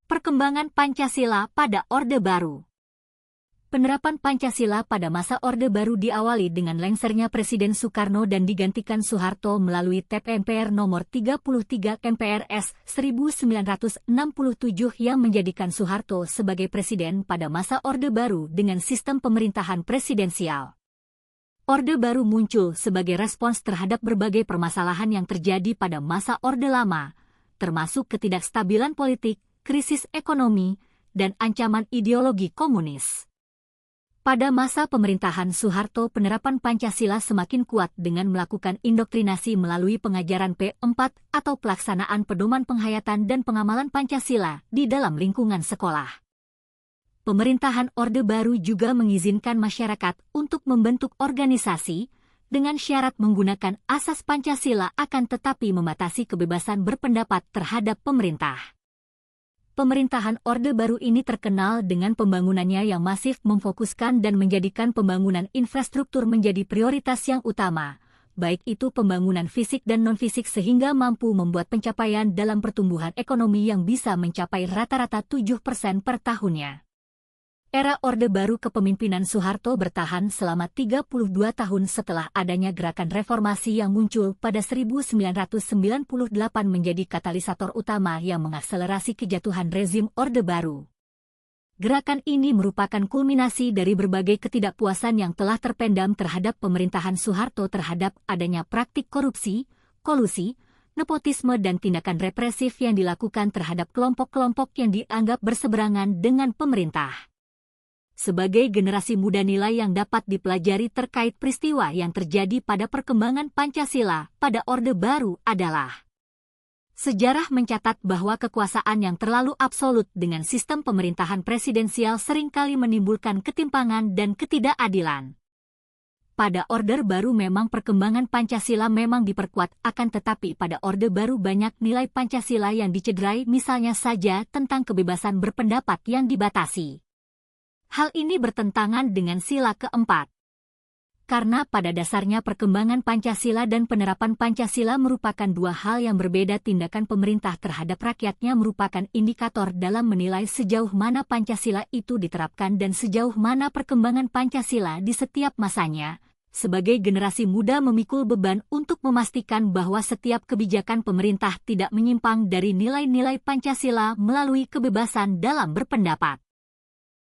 Perkembangan Pancasila pada Orde Baru. Penerapan Pancasila pada masa Orde Baru diawali dengan lengsernya Presiden Soekarno dan digantikan Soeharto melalui TEP MPR nomor 33 MPRS 1967 yang menjadikan Soeharto sebagai presiden pada masa Orde Baru dengan sistem pemerintahan presidensial. Orde Baru muncul sebagai respons terhadap berbagai permasalahan yang terjadi pada masa Orde Lama, termasuk ketidakstabilan politik, krisis ekonomi, dan ancaman ideologi komunis. Pada masa pemerintahan Soeharto, penerapan Pancasila semakin kuat dengan melakukan indoktrinasi melalui pengajaran P4 atau pelaksanaan pedoman penghayatan dan pengamalan Pancasila di dalam lingkungan sekolah. Pemerintahan Orde Baru juga mengizinkan masyarakat untuk membentuk organisasi dengan syarat menggunakan asas Pancasila akan tetapi membatasi kebebasan berpendapat terhadap pemerintah. Pemerintahan Orde Baru ini terkenal dengan pembangunannya yang masif, memfokuskan dan menjadikan pembangunan infrastruktur menjadi prioritas yang utama, baik itu pembangunan fisik dan non-fisik sehingga mampu membuat pencapaian dalam pertumbuhan ekonomi yang bisa mencapai rata-rata 7% per tahunnya. Era Orde Baru kepemimpinan Soeharto bertahan selama 32 tahun setelah adanya gerakan reformasi yang muncul pada 1998 menjadi katalisator utama yang mengakselerasi kejatuhan rezim Orde Baru. Gerakan ini merupakan kulminasi dari berbagai ketidakpuasan yang telah terpendam terhadap pemerintahan Soeharto terhadap adanya praktik korupsi, kolusi, nepotisme dan tindakan represif yang dilakukan terhadap kelompok-kelompok yang dianggap berseberangan dengan pemerintah. Sebagai generasi muda, nilai yang dapat dipelajari terkait peristiwa yang terjadi pada perkembangan Pancasila pada Orde Baru adalah: sejarah mencatat bahwa kekuasaan yang terlalu absolut dengan sistem pemerintahan presidensial seringkali menimbulkan ketimpangan dan ketidakadilan. Pada Orde Baru memang perkembangan Pancasila memang diperkuat, akan tetapi pada Orde Baru banyak nilai Pancasila yang dicederai, misalnya saja tentang kebebasan berpendapat yang dibatasi. Hal ini bertentangan dengan sila keempat. Karena pada dasarnya perkembangan Pancasila dan penerapan Pancasila merupakan dua hal yang berbeda, tindakan pemerintah terhadap rakyatnya merupakan indikator dalam menilai sejauh mana Pancasila itu diterapkan dan sejauh mana perkembangan Pancasila di setiap masanya. Sebagai generasi muda memikul beban untuk memastikan bahwa setiap kebijakan pemerintah tidak menyimpang dari nilai-nilai Pancasila melalui kebebasan dalam berpendapat.